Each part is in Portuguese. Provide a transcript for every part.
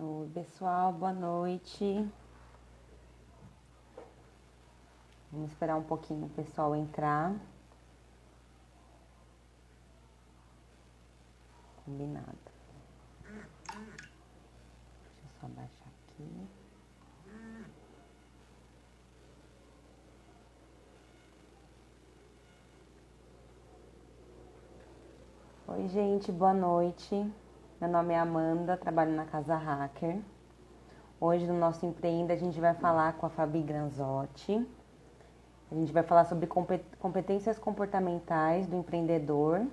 Oi, pessoal, boa noite. Vamos esperar um pouquinho o pessoal entrar. Combinado. Deixa eu só baixar aqui. Oi, gente, boa noite. Meu nome é Amanda, trabalho na Casa Hacker. Hoje no nosso Empreenda a gente vai falar com a Fabi Granzotti. A gente vai falar sobre competências comportamentais do empreendedor.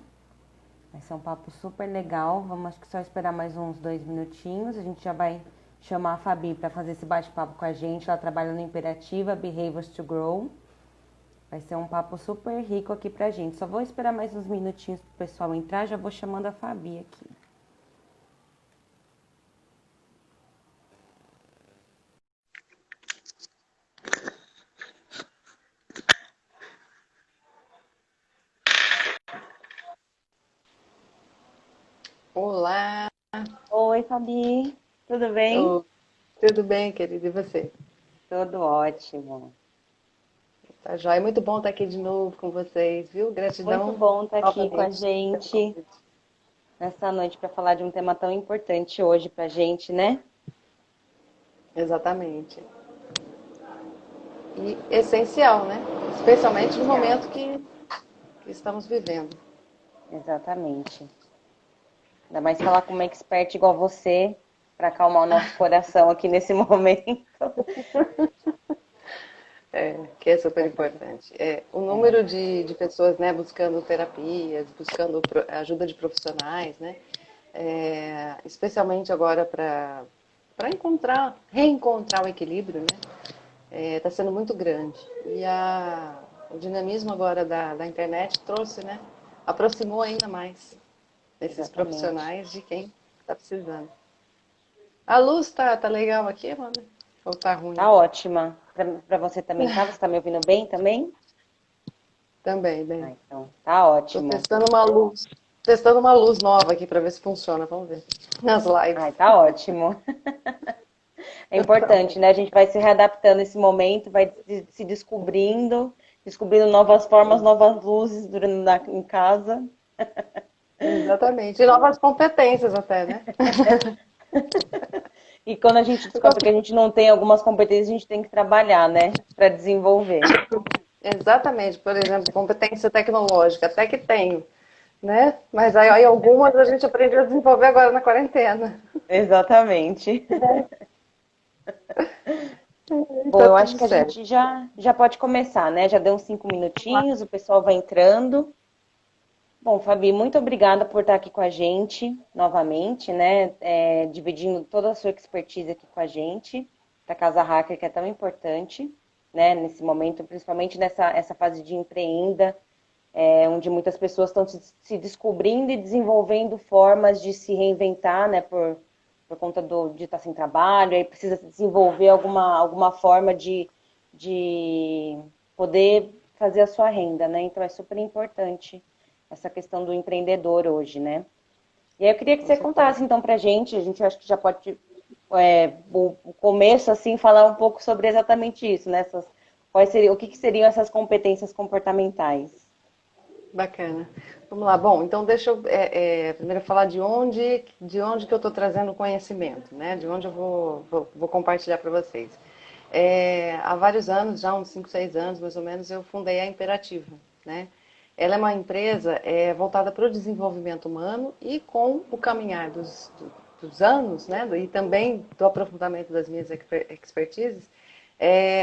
Vai ser um papo super legal. Vamos, acho que só esperar mais uns 2 minutinhos. A gente já vai chamar a Fabi para fazer esse bate-papo com a gente. Ela trabalha no Imperativa Behaviors to Grow. Vai ser um papo super rico aqui pra gente. Só vou esperar mais uns minutinhos pro pessoal entrar. Já vou chamando a Fabi aqui. Olá, Oi, Fabi. Tudo bem? oh, tudo bem, querida? E você? Tudo ótimo. Tá joia? É muito bom estar aqui de novo com vocês, viu? Muito Gratidão bom estar aqui com a novamente pelo gente convite. nessa noite para falar de um tema tão importante hoje pra gente, né? Exatamente. E essencial, né? Especialmente no Essencial. momento que estamos vivendo. Exatamente. Ainda mais falar com uma expert igual você para acalmar o nosso coração aqui nesse momento. Que é super Importante. importante. O número de pessoas, né, buscando terapias, buscando ajuda de profissionais, né? Especialmente agora para reencontrar o equilíbrio, né? Está sendo muito grande. E o dinamismo agora da internet trouxe, né? Aproximou ainda mais esses Exatamente. profissionais de quem está precisando. A luz tá legal aqui, Amanda? Ou tá ruim? Tá ótima. Para você também tá? Você tá me ouvindo bem também? Também, Ah, bem. então, tá Estou ótimo. testando uma luz nova aqui para ver se funciona. Vamos ver. Nas lives. Ai, tá ótimo. É Tá bom. importante, né? A gente vai se readaptando nesse momento, vai se descobrindo, descobrindo novas formas, novas luzes em casa. Exatamente. E novas competências até, né? E quando a gente descobre que a gente não tem algumas competências, a gente tem que trabalhar, né? Para desenvolver. Exatamente. Por exemplo, competência tecnológica, até que tenho, né? Mas aí algumas a gente aprendeu a desenvolver agora na quarentena. Exatamente. E Bom, tá eu acho tudo que a certo. gente já pode começar, né? Já deu uns 5 minutinhos, o pessoal vai entrando. Bom, Fabi, muito obrigada por estar aqui com a gente novamente, né? Dividindo toda a sua expertise aqui com a gente, para a Casa Hacker, que é tão importante, né? Nesse momento, principalmente nessa essa fase de empreenda, onde muitas pessoas estão se descobrindo e desenvolvendo formas de se reinventar, né? Por conta de estar sem trabalho, aí precisa desenvolver alguma forma de poder fazer a sua renda, né? Então é super importante essa questão do empreendedor hoje, né? E aí eu queria que Com você certeza. contasse então pra gente, a gente acho que já pode, o começo, assim, falar um pouco sobre exatamente isso, né? O que seriam essas competências comportamentais? Bacana. Vamos lá. Bom, então deixa eu primeiro falar de onde que eu estou trazendo o conhecimento, né? De onde eu vou compartilhar para vocês. Há vários anos, já uns 5, 6 anos mais ou menos, eu fundei a Imperativa, né? Ela é uma empresa voltada para o desenvolvimento humano e com o caminhar dos anos, né? E também do aprofundamento das minhas expertises,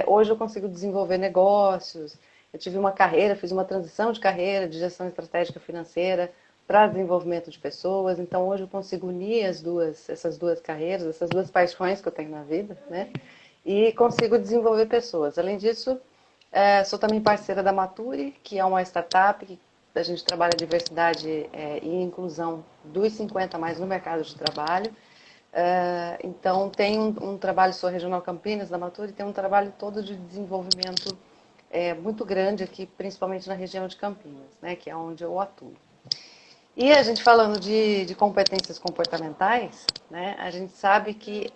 hoje eu consigo desenvolver negócios. Eu tive uma carreira, fiz uma transição de carreira de gestão estratégica financeira para desenvolvimento de pessoas. Então hoje eu consigo unir essas duas carreiras, essas duas paixões que eu tenho na vida, né? E consigo desenvolver pessoas. Além disso, sou também parceira da Maturi, que é uma startup que a gente trabalha diversidade e inclusão dos 50 mais no mercado de trabalho. Então, tem um trabalho, sou regional Campinas da Maturi, tem um trabalho todo de desenvolvimento muito grande aqui, principalmente na região de Campinas, né, que é onde eu atuo. E a gente falando de competências comportamentais, né, a gente sabe que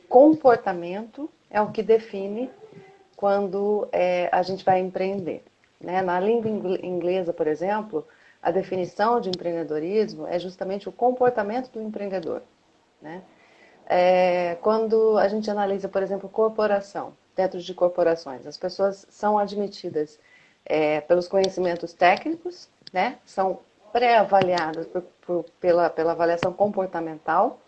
comportamento é o que define quando a gente vai empreender. Né? Na língua inglesa, por exemplo, a definição de empreendedorismo é justamente o comportamento do empreendedor. Né? Quando a gente analisa, por exemplo, corporação, dentro de corporações, as pessoas são admitidas pelos conhecimentos técnicos, né? São pré-avaliadas pela avaliação comportamental,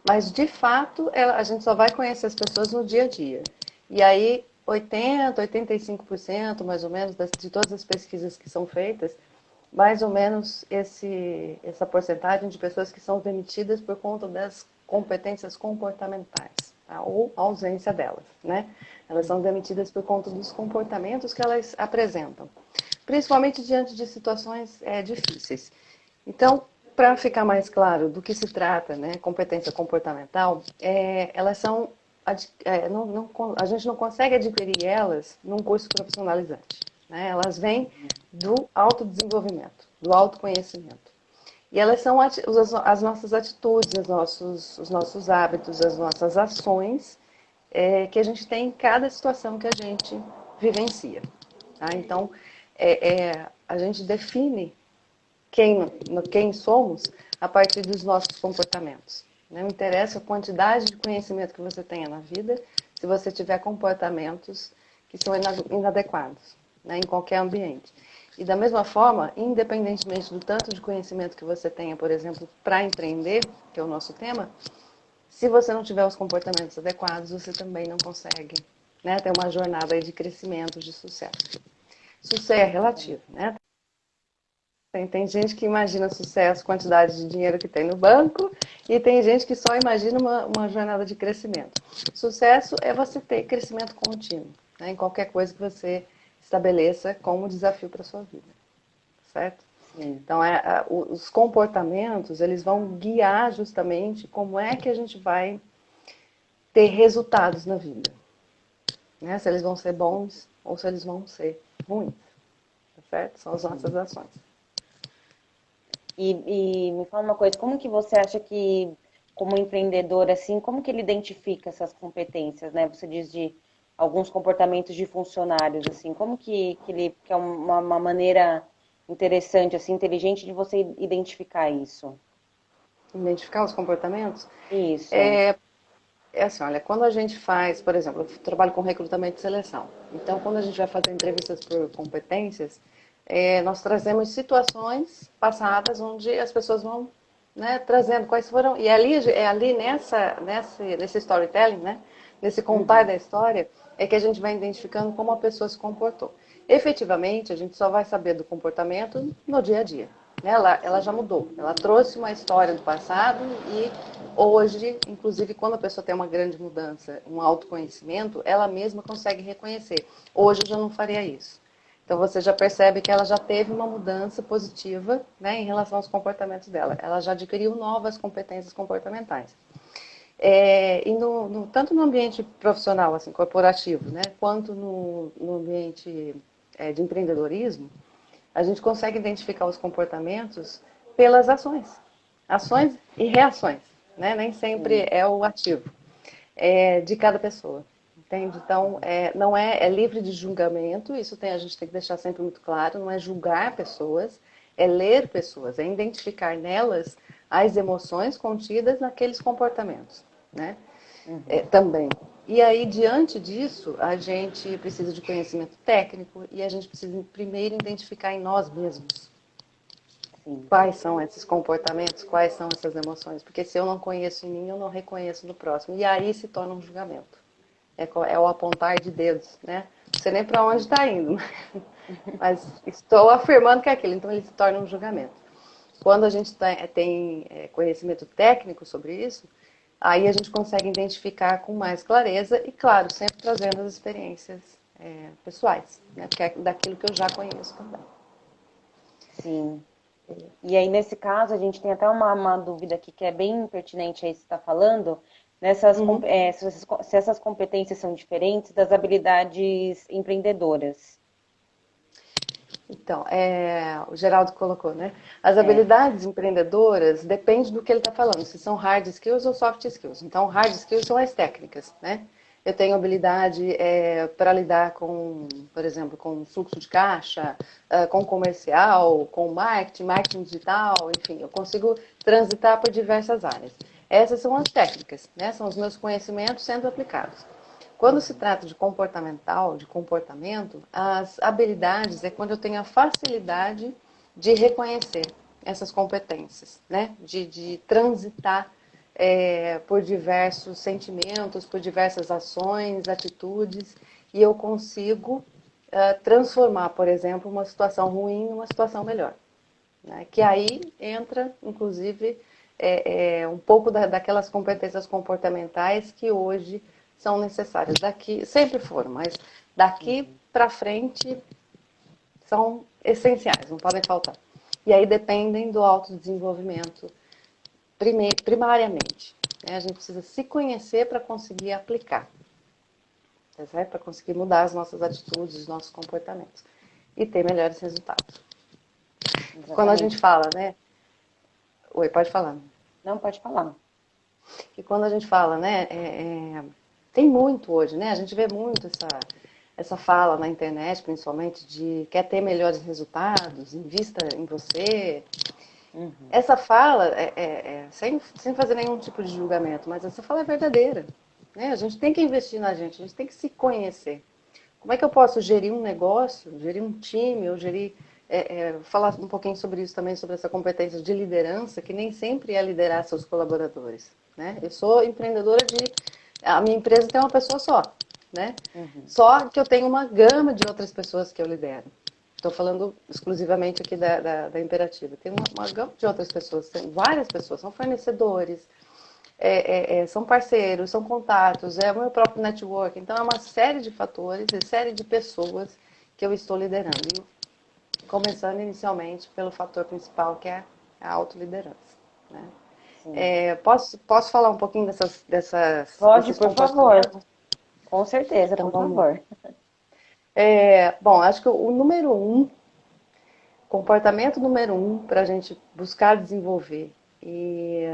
mas de fato a gente só vai conhecer as pessoas no dia a dia. E aí 85% mais ou menos de todas as pesquisas que são feitas, mais ou menos essa porcentagem de pessoas que são demitidas por conta das competências comportamentais, tá? Ou ausência delas, né? Elas são demitidas por conta dos comportamentos que elas apresentam, principalmente diante de situações difíceis. Então, para ficar mais claro do que se trata, né, competência comportamental, elas são a gente não consegue adquirir elas num curso profissionalizante. Né? Elas vêm do autodesenvolvimento, do autoconhecimento. E elas são as nossas atitudes, os nossos hábitos, as nossas ações que a gente tem em cada situação que a gente vivencia. Tá? Então, a gente define quem somos a partir dos nossos comportamentos. Não interessa a quantidade de conhecimento que você tenha na vida, se você tiver comportamentos que são inadequados, né, em qualquer ambiente. E da mesma forma, independentemente do tanto de conhecimento que você tenha, por exemplo, para empreender, que é o nosso tema, se você não tiver os comportamentos adequados, você também não consegue, né, ter uma jornada aí de crescimento, de sucesso. Sucesso é relativo, né? Tem gente que imagina sucesso, quantidade de dinheiro que tem no banco, e tem gente que só imagina uma jornada de crescimento. Sucesso é você ter crescimento contínuo, né, em qualquer coisa que você estabeleça como desafio para a sua vida, certo? Sim. Então, os comportamentos, eles vão guiar justamente como é que a gente vai ter resultados na vida. Né? Se eles vão ser bons ou se eles vão ser ruins, tá certo? São as nossas ações. E me fala uma coisa, como que você acha que, como empreendedor, assim, como que ele identifica essas competências, né? Você diz de alguns comportamentos de funcionários, assim, como que é uma maneira interessante, assim, inteligente de você identificar isso? Identificar os comportamentos? Isso. É assim, olha, quando a gente faz, por exemplo, eu trabalho com recrutamento e seleção. Então, quando a gente vai fazer entrevistas por competências, nós trazemos situações passadas onde as pessoas vão, né, trazendo quais foram. E ali nesse storytelling, né, nesse contar Uhum. da história, é que a gente vai identificando como a pessoa se comportou. Efetivamente, a gente só vai saber do comportamento no dia a dia. Né? Ela já mudou. Ela trouxe uma história do passado e hoje, inclusive, quando a pessoa tem uma grande mudança, um autoconhecimento, ela mesma consegue reconhecer. Hoje eu já não faria isso. Então você já percebe que ela já teve uma mudança positiva, né, em relação aos comportamentos dela. Ela já adquiriu novas competências comportamentais. Tanto no ambiente profissional, assim, corporativo, né, quanto no ambiente de empreendedorismo, a gente consegue identificar os comportamentos pelas ações. Ações e reações, né? Nem sempre Sim. é o ativo de cada pessoa. Entende? Então, não é livre de julgamento, a gente tem que deixar sempre muito claro, não é julgar pessoas, é ler pessoas, é identificar nelas as emoções contidas naqueles comportamentos, né? Uhum. Também. E aí, diante disso, a gente precisa de conhecimento técnico e a gente precisa primeiro identificar em nós mesmos Sim. quais são esses comportamentos, quais são essas emoções. Porque se eu não conheço em mim, eu não reconheço no próximo. E aí se torna um julgamento. É o apontar de dedos, né? Não sei nem para onde está indo, mas estou afirmando que é aquilo. Então ele se torna um julgamento. Quando a gente tem conhecimento técnico sobre isso, aí a gente consegue identificar com mais clareza e, claro, sempre trazendo as experiências pessoais, né? Porque é daquilo que eu já conheço também. Sim. E aí, nesse caso, a gente tem até uma dúvida aqui que é bem pertinente a isso que você está falando, Uhum. se essas competências são diferentes das habilidades empreendedoras. Então, o Geraldo colocou, né? As É. habilidades empreendedoras depende do que ele está falando, se são hard skills ou soft skills. Então, hard skills são as técnicas, né? Eu tenho habilidade para lidar com, por exemplo, com fluxo de caixa, com comercial, com marketing, marketing digital, enfim, eu consigo transitar por diversas áreas. Essas são as técnicas, né? São os meus conhecimentos sendo aplicados. Quando se trata de comportamental, de comportamento, as habilidades é quando eu tenho a facilidade de reconhecer essas competências, né? De transitar por diversos sentimentos, por diversas ações, atitudes, e eu consigo transformar, por exemplo, uma situação ruim em uma situação melhor. Né? Que aí entra, inclusive, um pouco daquelas competências comportamentais que hoje são necessárias. Daqui, sempre foram, mas daqui para frente são essenciais, não podem faltar. E aí dependem do autodesenvolvimento primariamente. Né? A gente precisa se conhecer para conseguir aplicar, tá certo? Para conseguir mudar as nossas atitudes, os nossos comportamentos e ter melhores resultados. Quando a gente Exatamente. fala, né? Oi, pode falar. Não, pode falar. E quando a gente fala, né? Tem muito hoje, né? A gente vê muito essa fala na internet, principalmente, de quer ter melhores resultados, invista em você. Uhum. Essa fala, sem fazer nenhum tipo de julgamento, mas essa fala é verdadeira. Né? A gente tem que investir na gente, a gente tem que se conhecer. Como é que eu posso gerir um negócio, gerir um time, ou gerir. Falar um pouquinho sobre isso também, sobre essa competência de liderança, que nem sempre é liderar seus colaboradores. Né? Eu sou empreendedora de. A minha empresa tem uma pessoa só. Né? Uhum. Só que eu tenho uma gama de outras pessoas que eu lidero. Estou falando exclusivamente aqui da Imperativa. Tem uma gama de outras pessoas, tem várias pessoas, são fornecedores, são parceiros, são contatos, é o meu próprio network. Então, é uma série de fatores e série de pessoas que eu estou liderando. E começando inicialmente pelo fator principal, que é a autoliderança. Né? Sim. Posso falar um pouquinho Pode, desses por favor. comportamentos? Com certeza, Então, por vamos lá. favor. Bom, acho que o número um, comportamento número um para a gente buscar desenvolver e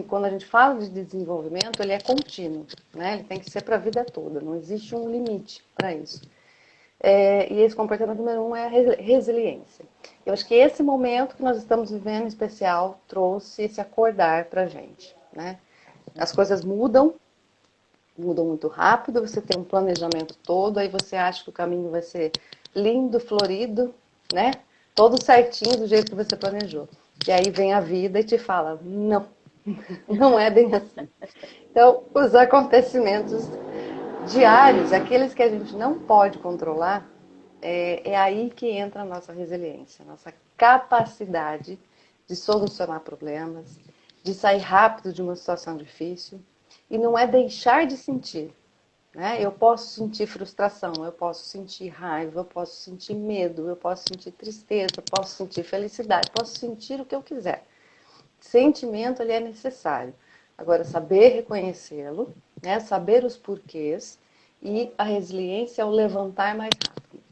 quando a gente fala de desenvolvimento, ele é contínuo, né? Ele tem que ser para a vida toda, não existe um limite para isso. E esse comportamento número um é a resiliência. Eu acho que esse momento que nós estamos vivendo em especial trouxe esse acordar para a gente, né? As coisas mudam muito rápido, você tem um planejamento todo, aí você acha que o caminho vai ser lindo, florido, né? Todo certinho do jeito que você planejou. E aí vem a vida e te fala, não, não é bem assim. Então, os acontecimentos diários, aqueles que a gente não pode controlar, é aí que entra a nossa resiliência, a nossa capacidade de solucionar problemas, de sair rápido de uma situação difícil. E não é deixar de sentir. Né? Eu posso sentir frustração, eu posso sentir raiva, eu posso sentir medo, eu posso sentir tristeza, eu posso sentir felicidade, posso sentir o que eu quiser. Sentimento ele é necessário. Agora, saber reconhecê-lo, né? Saber os porquês e a resiliência é o levantar mais rápido.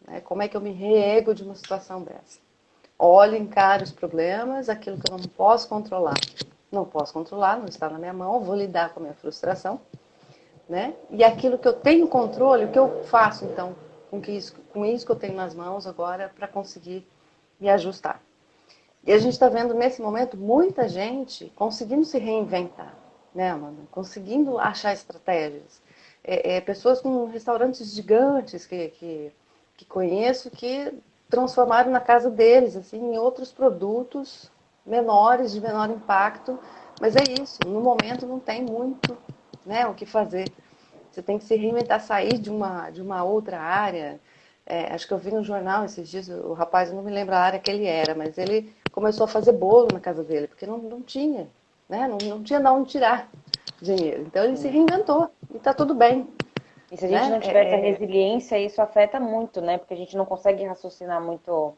Né? Como é que eu me reego de uma situação dessa? Olho, encaro os problemas, aquilo que eu não posso controlar. Não posso controlar, não está na minha mão, vou lidar com a minha frustração. Né? E aquilo que eu tenho controle, o que eu faço então com isso que eu tenho nas mãos agora para conseguir me ajustar. E a gente está vendo nesse momento muita gente conseguindo se reinventar, né, Amanda? Conseguindo achar estratégias. Pessoas com restaurantes gigantes que conheço que transformaram na casa deles assim, em outros produtos menores, de menor impacto. Mas é isso, no momento não tem muito, né, o que fazer. Você tem que se reinventar, sair de uma outra área. Acho que eu vi no jornal esses dias, o rapaz, eu não me lembro a área que ele era, mas ele começou a fazer bolo na casa dele, porque não tinha, né? Não tinha de onde tirar dinheiro. Então ele se Sim. reinventou e está tudo bem. E se a gente Né? não tiver essa resiliência, isso afeta muito, né? Porque a gente não consegue raciocinar muito.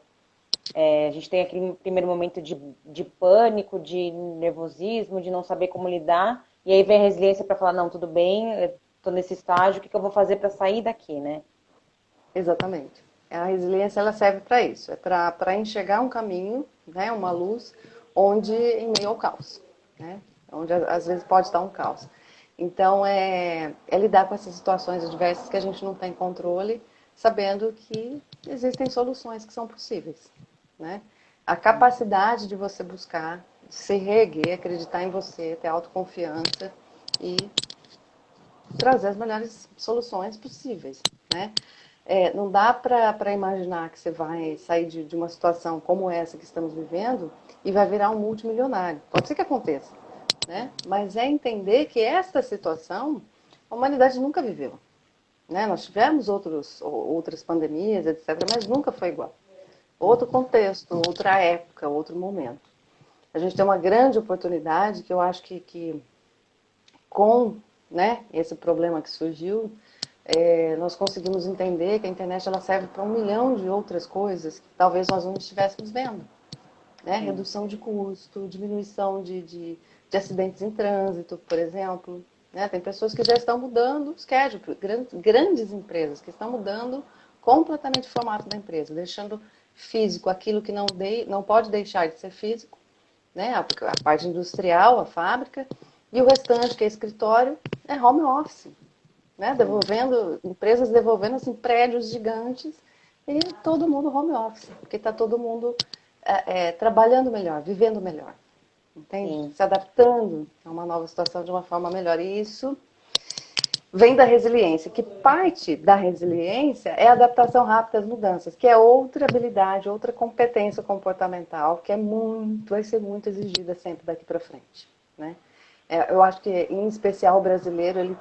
A gente tem aquele primeiro momento de pânico, de nervosismo, de não saber como lidar. E aí vem a resiliência para falar, não, tudo bem, eu tô nesse estágio, o que eu vou fazer para sair daqui, né? Exatamente. A resiliência ela serve para isso, é para enxergar um caminho, né, uma luz, onde em meio ao caos, né, onde às vezes pode estar um caos. Então é lidar com essas situações adversas que a gente não tem controle, sabendo que existem soluções que são possíveis, né? A capacidade de você buscar, se reerguer, acreditar em você, ter autoconfiança e trazer as melhores soluções possíveis, né? Não dá para imaginar que você vai sair de uma situação como essa que estamos vivendo e vai virar um multimilionário. Pode ser que aconteça, né? Mas é entender que esta situação a humanidade nunca viveu, né? Nós tivemos outras pandemias, etc., mas nunca foi igual. Outro contexto, outra época, outro momento. A gente tem uma grande oportunidade que eu acho que com, né, esse problema que surgiu, nós conseguimos entender que a internet ela serve para 1 milhão de outras coisas que talvez nós não estivéssemos vendo. Né? Redução de custo, diminuição de acidentes em trânsito, por exemplo. Né? Tem pessoas que já estão mudando o schedule, grandes empresas que estão mudando completamente o formato da empresa, deixando físico aquilo que não pode deixar de ser físico, né? A parte industrial, a fábrica, e o restante, que é escritório, é home office. Né? Empresas devolvendo assim, prédios gigantes e todo mundo home office, porque está todo mundo trabalhando melhor, vivendo melhor, entende? Sim. Se adaptando a uma nova situação de uma forma melhor. E isso vem da resiliência, que parte da resiliência é a adaptação rápida às mudanças, que é outra habilidade, outra competência comportamental, que vai ser muito exigida sempre daqui para frente, né? Eu acho que, em especial, o brasileiro ele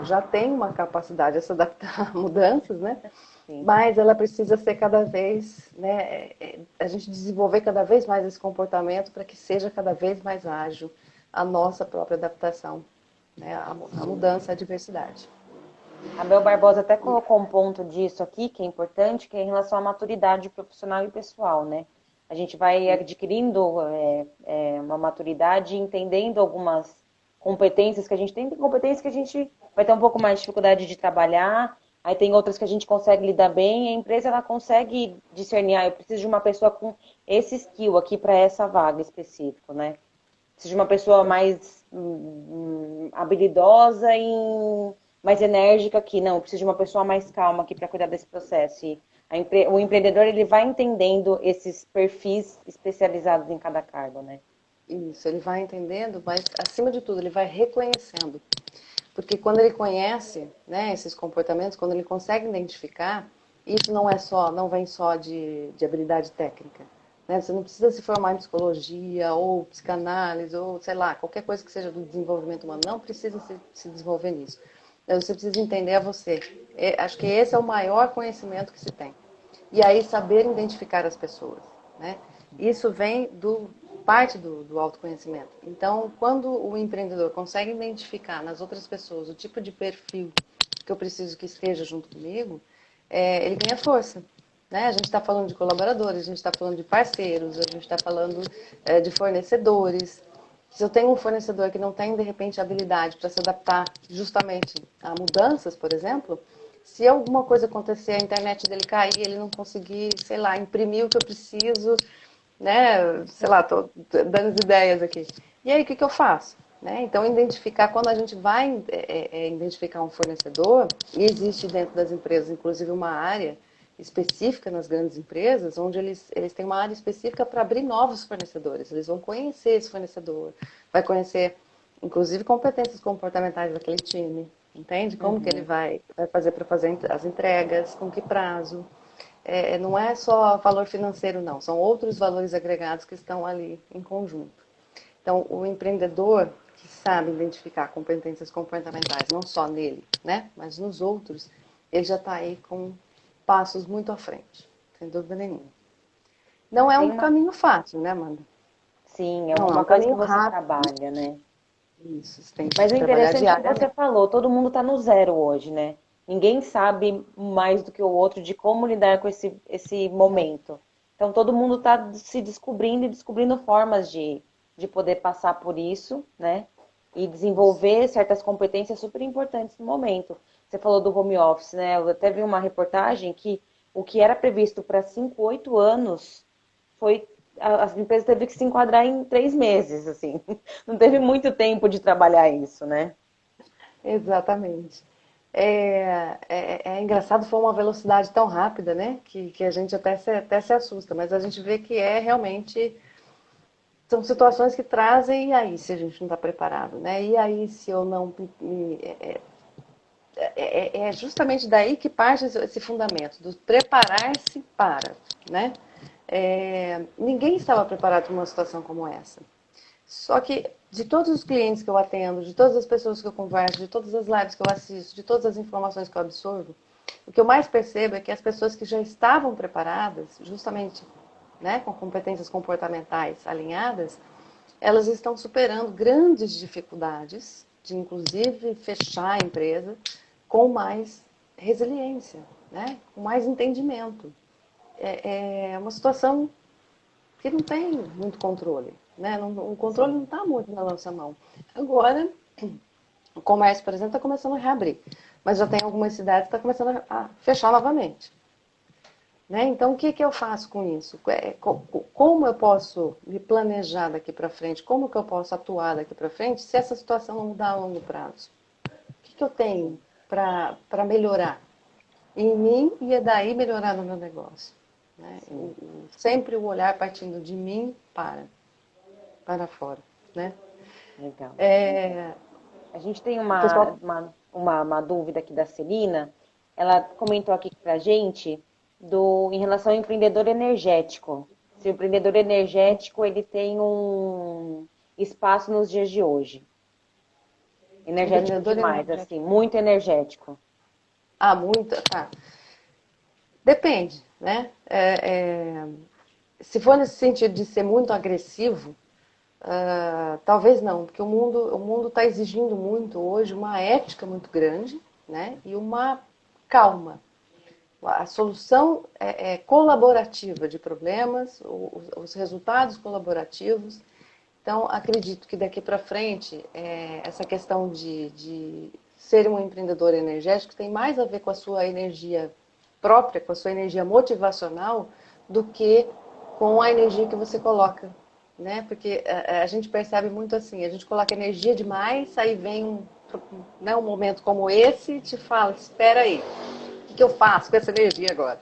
já tem uma capacidade de se adaptar a mudanças, né? Sim. Mas ela precisa ser cada vez, né? A gente desenvolver cada vez mais esse comportamento para que seja cada vez mais ágil a nossa própria adaptação, né? A mudança, a diversidade. A Bel Barbosa até colocou um ponto disso aqui, que é importante, que é em relação à maturidade profissional e pessoal, né? A gente vai adquirindo uma maturidade, entendendo algumas competências que a gente tem. Tem competências que a gente vai ter um pouco mais de dificuldade de trabalhar, aí tem outras que a gente consegue lidar bem, e a empresa ela consegue discernir, eu preciso de uma pessoa com esse skill aqui para essa vaga específica, né? Preciso de uma pessoa mais habilidosa e mais enérgica aqui. Não, eu preciso de uma pessoa mais calma aqui para cuidar desse processo. E o empreendedor ele vai entendendo esses perfis especializados em cada cargo, né? Isso, ele vai entendendo, mas acima de tudo, ele vai reconhecendo. Porque quando ele conhece, né, esses comportamentos, quando ele consegue identificar, isso não vem só de habilidade técnica. Né? Você não precisa se formar em psicologia ou psicanálise ou, sei lá, qualquer coisa que seja do desenvolvimento humano. Não precisa se desenvolver nisso. Você precisa entender a você. Acho que esse é o maior conhecimento que se tem. E aí saber identificar as pessoas. Né? Isso vem parte do autoconhecimento. Então, quando o empreendedor consegue identificar nas outras pessoas o tipo de perfil que eu preciso que esteja junto comigo, ele ganha força. Né? A gente está falando de colaboradores, a gente está falando de parceiros, a gente está falando de fornecedores. Se eu tenho um fornecedor que não tem, de repente, habilidade para se adaptar justamente a mudanças, por exemplo, se alguma coisa acontecer, a internet dele cair, ele não conseguir, sei lá, imprimir o que eu preciso, né? Sei lá, tô dando as ideias aqui. E aí, o que eu faço? Né? Então, identificar, quando a gente vai identificar um fornecedor, e existe dentro das empresas, inclusive, uma área específica nas grandes empresas, onde eles têm uma área específica para abrir novos fornecedores. Eles vão conhecer esse fornecedor, vai conhecer, inclusive, competências comportamentais daquele time, entende? Como que ele vai fazer para fazer as entregas, com que prazo. Não é só valor financeiro, não. São outros valores agregados que estão ali em conjunto. Então, o empreendedor que sabe identificar competências comportamentais, não só nele, né, mas nos outros, ele já está aí com passos muito à frente, sem dúvida nenhuma. Não é um caminho fácil, né, Amanda? Sim, é Não é uma um coisa que caminho você rápido. trabalha, né? Isso, você tem que Mas o trabalhar interessante é que você diariamente. falou, todo mundo está no zero hoje, né? Ninguém sabe mais do que o outro de como lidar com esse momento. Então, todo mundo está se descobrindo e descobrindo formas de poder passar por isso, né? E desenvolver certas competências super importantes no momento. Você falou do home office, né? Eu até vi uma reportagem que o que era previsto para 5, 8 anos, as empresas teve que se enquadrar em 3 meses, assim. Não teve muito tempo de trabalhar isso, né? Exatamente. É engraçado, foi uma velocidade tão rápida, né? Que a gente até se assusta, mas a gente vê que é realmente. São situações que trazem, e aí se a gente não está preparado, né? E aí se eu não. É justamente daí que parte esse fundamento, do preparar-se para, né? Ninguém estava preparado para uma situação como essa. Só que de todos os clientes que eu atendo, de todas as pessoas que eu converso, de todas as lives que eu assisto, de todas as informações que eu absorvo, o que eu mais percebo é que as pessoas que já estavam preparadas, justamente, né, com competências comportamentais alinhadas, elas estão superando grandes dificuldades de, inclusive, fechar a empresa com mais resiliência, né, com mais entendimento. É uma situação que não tem muito controle, né? O controle Sim. não está muito na nossa mão. Agora, o comércio, por exemplo, está começando a reabrir, mas já tem algumas cidades que estão começando a fechar novamente. Né? Então, o que, que eu faço com isso? Como eu posso me planejar daqui para frente? Como que eu posso atuar daqui para frente se essa situação não mudar a longo prazo? O que, que eu tenho para melhorar em mim e é daí melhorar no meu negócio? Né? Sempre o olhar partindo de mim para fora. Né? Legal. É, A gente tem o pessoal. uma dúvida aqui da Celina. Ela comentou aqui pra gente em relação ao empreendedor energético. Se o empreendedor energético ele tem um espaço nos dias de hoje. Energético Empreendedor demais, energético. assim, muito energético. Ah, muita. Tá. Depende, né? Se for nesse sentido de ser muito agressivo, talvez não, porque o mundo está exigindo muito hoje uma ética muito grande, né? E uma calma. A solução é colaborativa de problemas, os resultados colaborativos. Então, acredito que daqui para frente, essa questão de ser um empreendedor energético tem mais a ver com a sua energia própria, com a sua energia motivacional, do que com a energia que você coloca. Né? Porque a gente percebe muito assim, a gente coloca energia demais, aí vem né, um momento como esse e te fala, espera aí, o que eu faço com essa energia agora?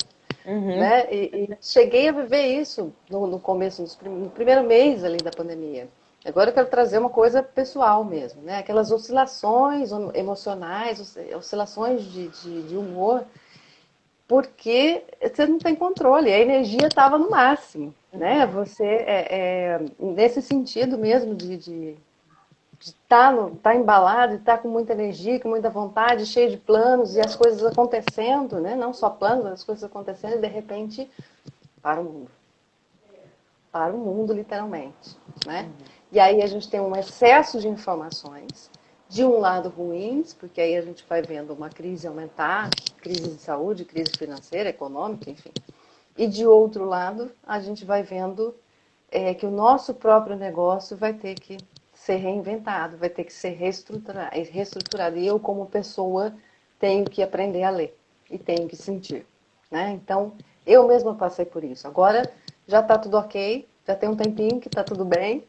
Uhum. Né? E cheguei a viver isso no começo, no primeiro mês ali da pandemia. Agora eu quero trazer uma coisa pessoal mesmo, né? Aquelas oscilações emocionais, oscilações de humor, porque você não tem controle, a energia estava no máximo, né? Uhum. Você, nesse sentido mesmo de tá embalado e estar com muita energia, com muita vontade, cheio de planos e as coisas acontecendo, né? Não só planos, as coisas acontecendo e de repente para o mundo. Para o mundo, literalmente. Né? Uhum. E aí a gente tem um excesso de informações, de um lado ruins, porque aí a gente vai vendo uma crise aumentar, crise de saúde, crise financeira, econômica, enfim. E de outro lado, a gente vai vendo que o nosso próprio negócio vai ter que ser reinventado, vai ter que ser reestruturado. E eu, como pessoa, tenho que aprender a ler e tenho que sentir. Né? Então, eu mesma passei por isso. Agora já está tudo ok, já tem um tempinho que está tudo bem,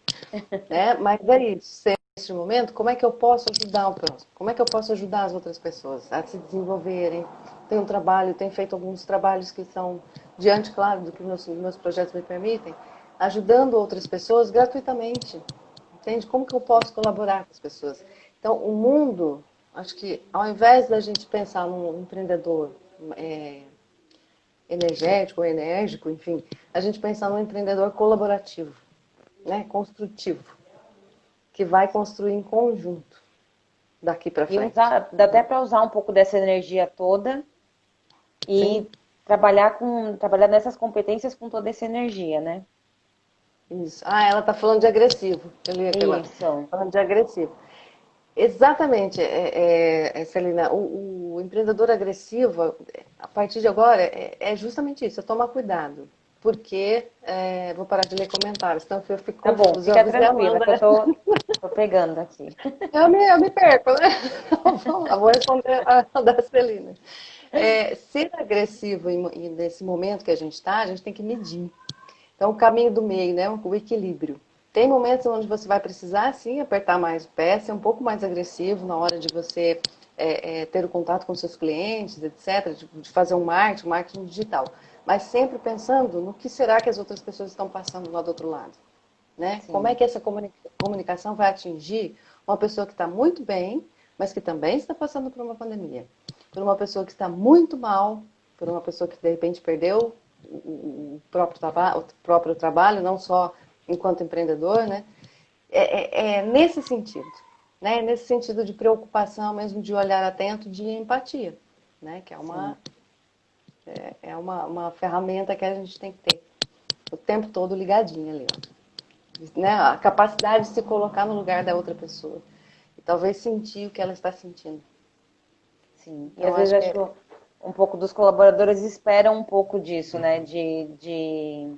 né? Mas é isso. Neste momento, como é que eu posso ajudar o próximo? Como é que eu posso ajudar as outras pessoas a se desenvolverem? Tenho feito alguns trabalhos que são diante, claro, do que meus projetos me permitem, ajudando outras pessoas gratuitamente. Entende? Como que eu posso colaborar com as pessoas? Então, o mundo, acho que ao invés da gente pensar num empreendedor energético, enérgico, enfim, a gente pensar num empreendedor colaborativo, né? Construtivo, que vai construir em conjunto daqui para E frente. dá até para usar um pouco dessa energia toda Sim, e trabalhar nessas competências com toda essa energia, né? isso. Ah, ela está falando de agressivo. Eu li aqui agora. Isso. Falando de agressivo. Exatamente, Celina. O empreendedor agressivo, a partir de agora, é justamente isso, é tomar cuidado. Porque, vou parar de ler comentários, senão eu fico Tá bom, confusa. Eu fica avisei a tranquila Amanda, que né? tô pegando aqui. Eu me perco, né? Vamos lá, vou responder a da Celina. Ser agressivo e nesse momento que a gente está, a gente tem que medir. Então, o caminho do meio, né? O equilíbrio. Tem momentos onde você vai precisar, sim, apertar mais o pé, ser um pouco mais agressivo na hora de você ter o contato com seus clientes, etc., de fazer um marketing digital. Mas sempre pensando no que será que as outras pessoas estão passando lá do outro lado. Né? Como é Sim, que essa comunicação vai atingir uma pessoa que está muito bem, mas que também está passando por uma pandemia? Por uma pessoa que está muito mal, por uma pessoa que de repente perdeu o próprio trabalho, não só enquanto empreendedor, né? É nesse sentido, né? Nesse sentido de preocupação mesmo, de olhar atento, de empatia, né? Que sim. é uma ferramenta que a gente tem que ter o tempo todo ligadinha ali, né? A capacidade de se colocar no lugar da outra pessoa e talvez sentir o que ela está sentindo. Sim, e Então, às vezes acho que acho que um pouco dos colaboradores esperam um pouco disso, né? De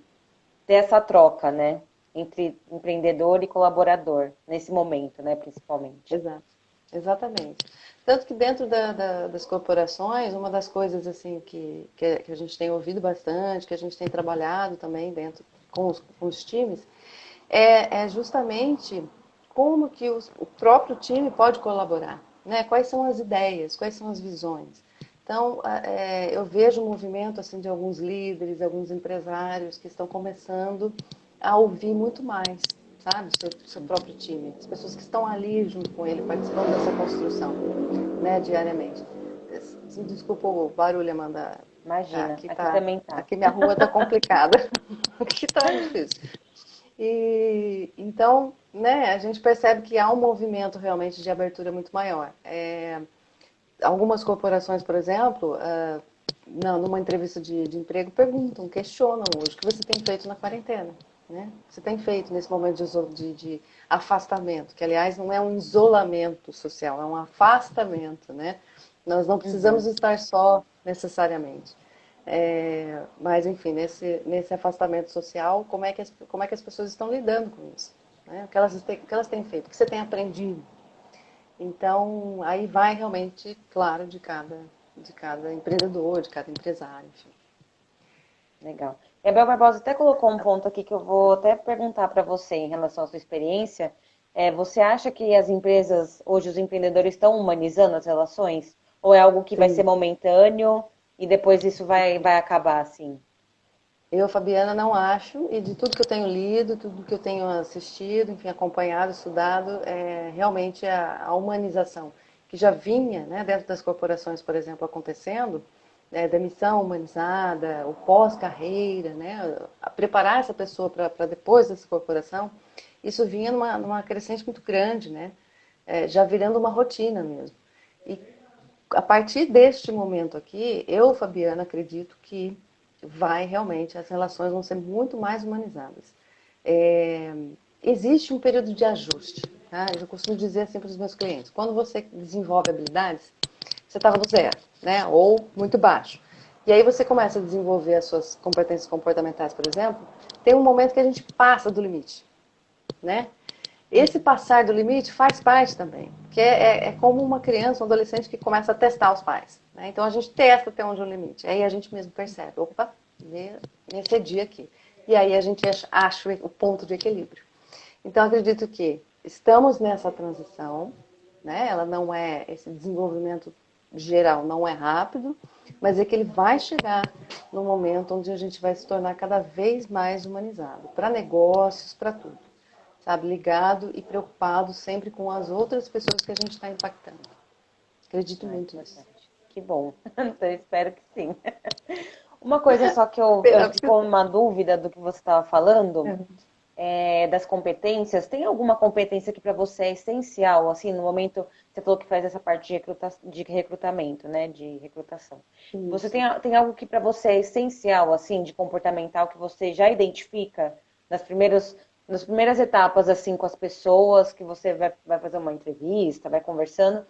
ter essa troca, né? Entre empreendedor e colaborador, nesse momento, né? Principalmente. exato, exatamente. Tanto que dentro das corporações, uma das coisas assim que a gente tem ouvido bastante, que a gente tem trabalhado também dentro com os times, é justamente como que o próprio time pode colaborar, né? Quais são as ideias, quais são as visões. Então, eu vejo um movimento assim de alguns líderes, alguns empresários que estão começando a ouvir muito mais, sabe, seu próprio time, as pessoas que estão ali junto com ele, participando dessa construção, né, diariamente. Desculpa o barulho, Amanda. Imagina, Aqui aqui tá, também tá. aqui minha rua tá complicada. Aqui tá difícil. E então, né, a gente percebe que há um movimento realmente de abertura muito maior. Algumas corporações, por exemplo, numa entrevista de emprego, perguntam, questionam hoje o que você tem feito na quarentena. Né? Você tem feito nesse momento de afastamento, que aliás não é um isolamento social, é um afastamento. Né? Nós não precisamos Uhum. estar só necessariamente. Mas, enfim, nesse afastamento social, como é que as pessoas estão lidando com isso? Né? O que elas têm feito? O que você tem aprendido? Então, aí vai realmente, claro, de cada empreendedor, de cada empresário, enfim. Legal. Gabriel Barbosa até colocou um ponto aqui que eu vou até perguntar para você em relação à sua experiência. Você acha que as empresas, hoje os empreendedores estão humanizando as relações? Ou é algo que vai ser Sim. momentâneo e depois isso vai acabar assim? Eu, Fabiana, não acho, e de tudo que eu tenho lido, tudo que eu tenho assistido, enfim, acompanhado, estudado, realmente a humanização, que já vinha, né, dentro das corporações, por exemplo, acontecendo, demissão humanizada, o pós-carreira, né, a preparar essa pessoa para depois dessa corporação, isso vinha numa crescente muito grande, né, já virando uma rotina mesmo. E a partir deste momento aqui, eu, Fabiana, acredito que as relações vão ser muito mais humanizadas. É, existe um período de ajuste. Tá? Eu costumo dizer assim para os meus clientes: quando você desenvolve habilidades, você estava no zero, né? Ou muito baixo. E aí você começa a desenvolver as suas competências comportamentais, por exemplo, tem um momento que a gente passa do limite, né? Esse Uhum. passar do limite faz parte também, que é como uma criança, um adolescente que começa a testar os pais. Né? Então a gente testa até onde é o limite. Aí a gente mesmo percebe, opa, me excedi aqui. E aí a gente acha o ponto de equilíbrio. Então acredito que estamos nessa transição, né? Ela não é, esse desenvolvimento geral não é rápido, mas é que ele vai chegar no momento onde a gente vai se tornar cada vez mais humanizado, para negócios, para tudo, sabe? Ligado e preocupado sempre com as outras pessoas que a gente está impactando. Acredito Ah, muito nisso. importante. Que bom. Então, eu espero que sim. Uma coisa só que eu Esperamos que ficou uma dúvida do que você estava falando, sim. das competências. Tem alguma competência que para você é essencial, assim, no momento, você falou que faz essa parte de recrutamento, né, de recrutação. Você Isso. tem algo que para você é essencial, assim, de comportamental, que você já identifica nas primeiras etapas, assim, com as pessoas, que você vai fazer uma entrevista, vai conversando.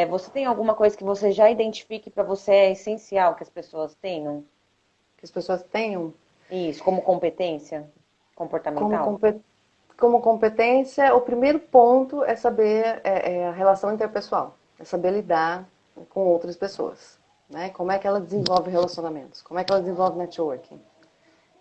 Você tem alguma coisa que você já identifique para você é essencial que as pessoas tenham? Que as pessoas tenham Isso, como competência como, comportamental? compet... como competência, o primeiro ponto é saber a relação interpessoal, é saber lidar com outras pessoas. né? Como é que ela desenvolve relacionamentos? Como é que ela desenvolve networking?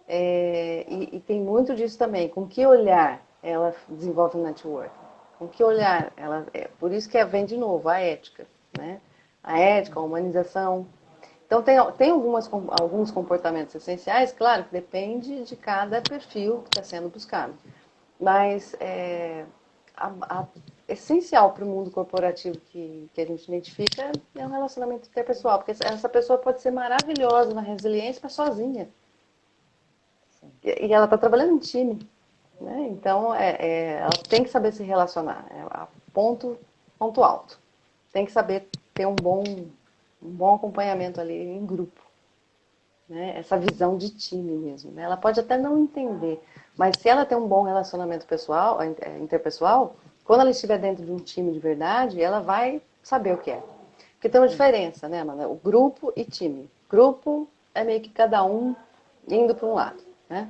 E tem muito disso também. Com que olhar ela desenvolve o networking? Com que olhar ela... por isso que vem de novo a ética, né? A ética, a humanização. Então, tem alguns comportamentos essenciais, claro, que depende de cada perfil que está sendo buscado. Mas essencial para o mundo corporativo que a gente identifica é um relacionamento interpessoal, porque essa pessoa pode ser maravilhosa na resiliência, mas sozinha. E ela está trabalhando em time, né? Então, ela tem que saber se relacionar. Ponto alto. Tem que saber ter um bom acompanhamento ali em grupo. Né? Essa visão de time mesmo. Né? Ela pode até não entender, mas se ela tem um bom relacionamento pessoal, interpessoal, quando ela estiver dentro de um time de verdade, ela vai saber o que é. Porque tem uma diferença, né, Amanda? O grupo e time. Grupo é meio que cada um indo para um lado. Né?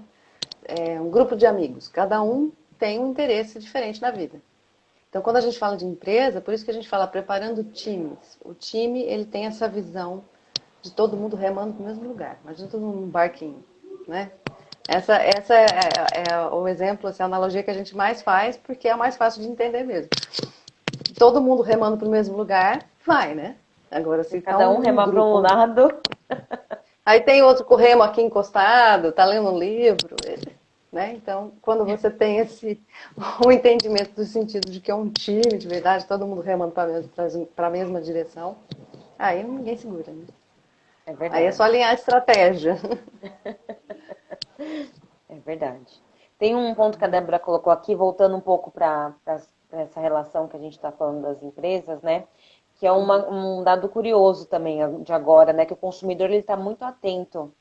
É um grupo de amigos. Cada um tem um interesse diferente na vida. Então, quando a gente fala de empresa, por isso que a gente fala preparando times. O time, ele tem essa visão de todo mundo remando para o mesmo lugar. Imagina todo mundo num barquinho, né? Essa é o exemplo, essa analogia que a gente mais faz, porque é a mais fácil de entender mesmo. Todo mundo remando para o mesmo lugar, vai, né? Agora, se cada um remar para um lado. Aí tem outro com o remo aqui encostado, tá lendo um livro, né? Então, quando você tem o entendimento do sentido de que é um time de verdade, todo mundo remando para a mesma direção, aí ninguém segura, né? É verdade. Aí é só alinhar a estratégia. É verdade. Tem um ponto que a Débora colocou aqui, voltando um pouco para essa relação que a gente está falando das empresas, né? Que é um dado curioso também de agora, né? Que o consumidor está muito atento,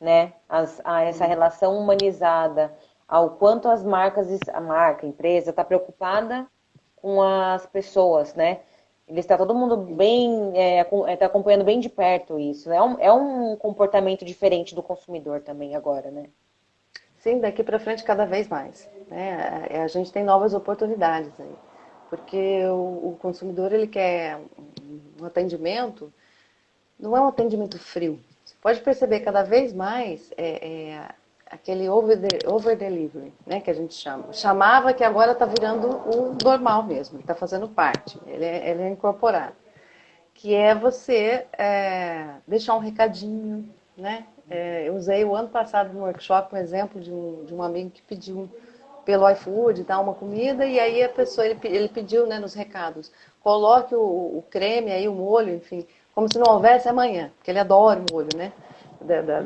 né? A essa relação humanizada, ao quanto a marca, a empresa, está preocupada com as pessoas, né? Ele está todo mundo bem, está acompanhando bem de perto isso. Né? É um comportamento diferente do consumidor também agora, né? Sim, daqui para frente cada vez mais. Né? A gente tem novas oportunidades aí. Porque o consumidor ele quer um atendimento, não é um atendimento frio. Você pode perceber cada vez mais aquele over delivery, né, que a gente chama. Chamava que agora está virando o normal mesmo, ele está fazendo parte, ele é incorporado. Que é você deixar um recadinho, né? Eu usei o ano passado no workshop um exemplo de um amigo que pediu pelo iFood, tá, uma comida, e aí a pessoa, ele pediu, né, nos recados, coloque o creme aí, o molho, enfim, como se não houvesse amanhã, porque ele adora o molho, né,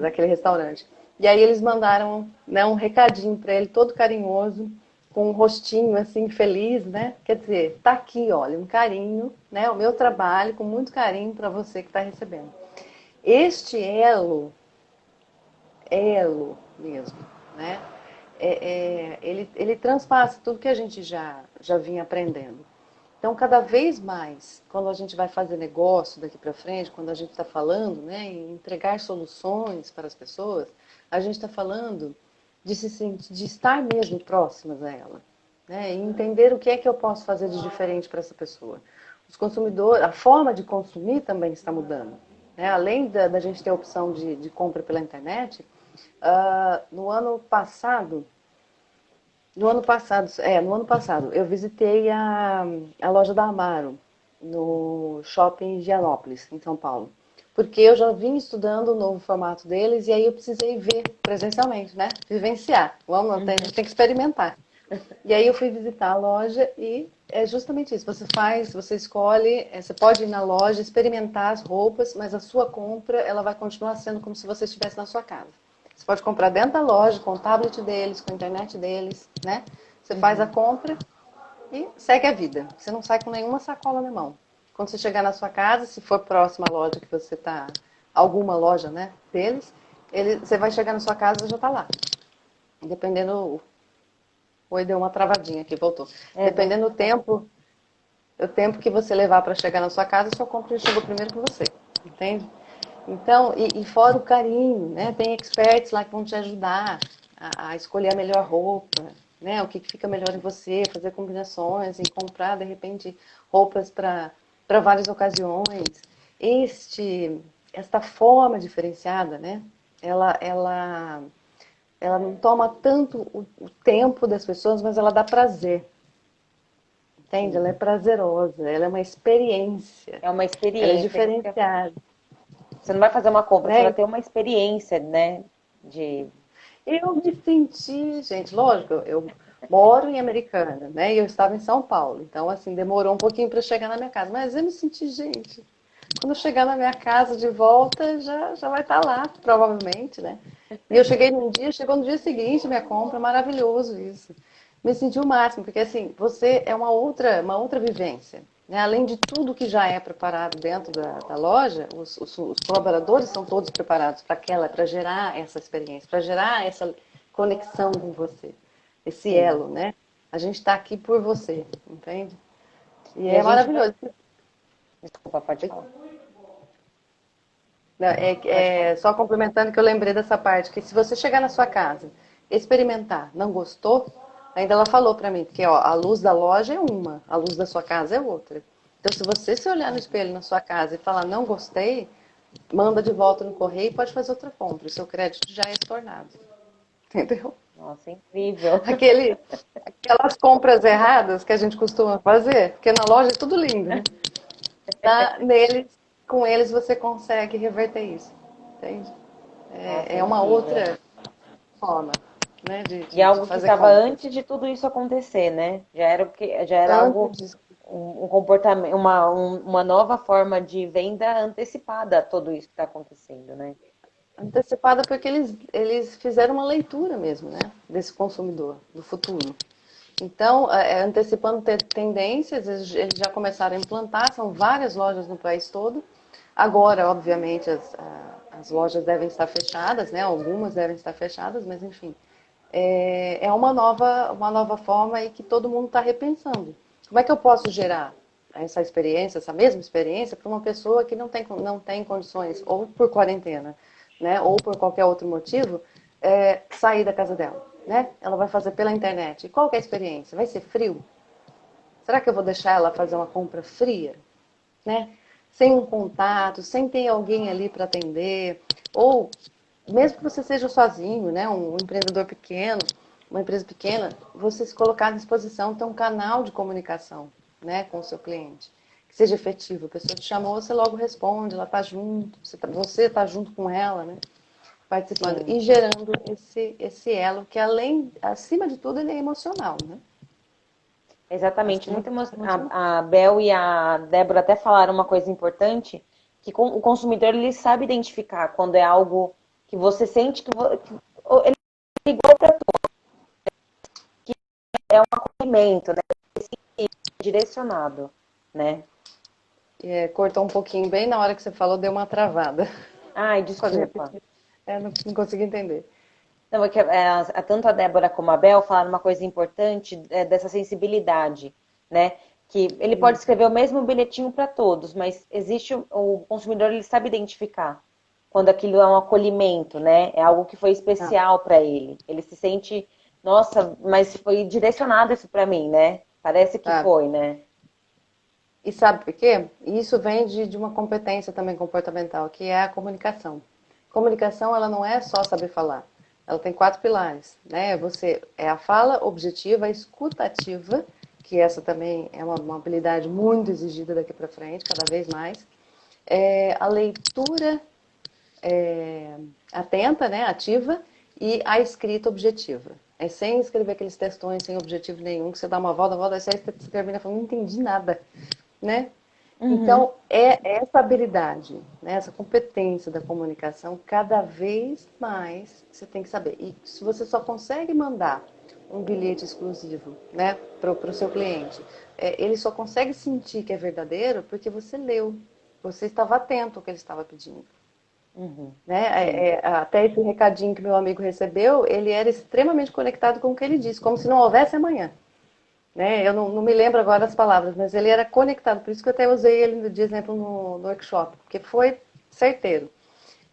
daquele restaurante. E aí eles mandaram, né, um recadinho para ele, todo carinhoso, com um rostinho assim feliz, né? Quer dizer, tá aqui, olha, um carinho, né? O meu trabalho com muito carinho para você que está recebendo. Este elo mesmo, né? Ele transpassa tudo que a gente já vinha aprendendo. Então, cada vez mais, quando a gente vai fazer negócio daqui para frente, quando a gente está falando, né, em entregar soluções para as pessoas, a gente está falando de estar mesmo próximas a ela, né, e entender o que é que eu posso fazer de diferente para essa pessoa. Os consumidores, a forma de consumir também está mudando. Né? Além da gente ter a opção de compra pela internet, no ano passado, eu visitei a loja da Amaro, no shopping Gianópolis, em São Paulo. Porque eu já vim estudando o novo formato deles e aí eu precisei ver presencialmente, né? Vivenciar. A gente tem que experimentar. E aí eu fui visitar a loja e é justamente isso. Você escolhe, você pode ir na loja, experimentar as roupas, mas a sua compra, ela vai continuar sendo como se você estivesse na sua casa. Você pode comprar dentro da loja, com o tablet deles, com a internet deles, né? Você faz a compra e segue a vida. Você não sai com nenhuma sacola na mão. Quando você chegar na sua casa, se for próxima à loja que você está, alguma loja, né, deles, você vai chegar na sua casa e já está lá. Dependendo... Oi, deu uma travadinha aqui, voltou. Dependendo do tempo, o tempo que você levar para chegar na sua casa, a sua compra chegou primeiro que você. Entende? Então, e fora o carinho, né? Tem experts lá que vão te ajudar a escolher a melhor roupa, né? O que fica melhor em você, fazer combinações e comprar, de repente, roupas para várias ocasiões. esta forma diferenciada, né? Ela não toma tanto o tempo das pessoas, mas ela dá prazer. Entende? Ela é prazerosa, ela é uma experiência. É uma Ela é experiência. diferenciada. Você não vai fazer uma compra, você vai Né? ter uma experiência, né? De... Eu me senti, gente, lógico, eu moro em Americana, né? E eu estava em São Paulo. Então, assim, demorou um pouquinho para chegar na minha casa. Mas eu me senti, gente, quando eu chegar na minha casa de volta, já vai estar lá, provavelmente, né? E eu cheguei num dia, chegou no dia seguinte minha compra, maravilhoso isso. Me senti o máximo, porque assim, você é uma outra vivência. Né? Além de tudo que já é preparado dentro da loja, os colaboradores são todos preparados para gerar essa experiência, para gerar essa conexão com você, esse Sim. elo, né? A gente está aqui por você, entende? E E a é gente vai. maravilhoso. Desculpa, pode falar. Não, Pode falar. só complementando que eu lembrei dessa parte, que se você chegar na sua casa, experimentar, não gostou, ainda ela falou pra mim, porque ó, a luz da loja é uma, a luz da sua casa é outra. Então, se você se olhar no espelho na sua casa e falar não gostei, manda de volta no correio e pode fazer outra compra. O seu crédito já é estornado. Entendeu? Nossa, incrível. Aquele, aquelas compras erradas que a gente costuma fazer, porque na loja é tudo lindo, né? Neles, com eles você consegue reverter isso. Entende? Nossa, É uma incrível. outra forma, né, E de algo que fazer estava compras. antes de tudo isso acontecer, né? Já era Antes algo, disso, um comportamento, uma nova forma de venda antecipada a tudo isso que está acontecendo, né? antecipada porque eles fizeram uma leitura mesmo, né, desse consumidor, do futuro. Então, antecipando tendências, eles já começaram a implantar, são várias lojas no país todo. Agora, obviamente, as lojas devem estar fechadas, né? Algumas devem estar fechadas, mas enfim. É uma nova forma e que todo mundo está repensando. Como é que eu posso gerar essa experiência, essa mesma experiência, para uma pessoa que não tem condições, ou por quarentena, né? Ou por qualquer outro motivo, sair da casa dela? Né? Ela vai fazer pela internet. E qual que é a experiência? Vai ser frio? Será que eu vou deixar ela fazer uma compra fria? Né? Sem um contato, sem ter alguém ali para atender, ou mesmo que você seja sozinho, né, um empreendedor pequeno, uma empresa pequena, você se colocar à disposição, ter um canal de comunicação, né, com o seu cliente, que seja efetivo. A pessoa te chamou, você logo responde, ela está junto, você tá junto com ela, né, participando Sim, e gerando esse elo que acima de tudo, ele é emocional, né? exatamente. Acima de tudo, é emocional. A Bel e a Débora até falaram uma coisa importante, que o consumidor ele sabe identificar quando é algo que você sente ele é igual para é um acolhimento, né? Direcionado, né? Cortou um pouquinho bem na hora que você falou, deu uma travada. Ai, Pode desculpa. repetir. Não consegui entender. Não, é que, tanto a Débora como a Bel falaram uma coisa importante dessa sensibilidade, né? Que ele pode escrever o mesmo bilhetinho para todos, mas existe o consumidor, ele sabe identificar quando aquilo é um acolhimento, né? É algo que foi Ah, especial para ele. Ele se sente, nossa, mas foi direcionado isso para mim, né? Parece que sabe? foi, né? E sabe por quê? Isso vem de uma competência também comportamental, que é a comunicação. Comunicação, ela não é só saber falar. Ela tem 4 pilares, né? É a fala objetiva, a escuta ativa, que essa também é uma habilidade muito exigida daqui para frente, cada vez mais. A leitura atenta, né, ativa, e a escrita objetiva. É sem escrever aqueles textões sem objetivo nenhum, que você dá uma volta, aí você termina falando, não entendi nada, né? Uhum. Então, é essa habilidade, né, essa competência da comunicação, cada vez mais você tem que saber. E se você só consegue mandar um bilhete exclusivo, né, para o seu cliente, ele só consegue sentir que é verdadeiro porque você leu, você estava atento ao que ele estava pedindo. Uhum. Né? Sim. Até esse recadinho que meu amigo recebeu, ele era extremamente conectado com o que ele disse, como se não houvesse amanhã. Né? Eu não me lembro agora as palavras, mas ele era conectado, por isso que eu até usei ele de exemplo no workshop, porque foi certeiro.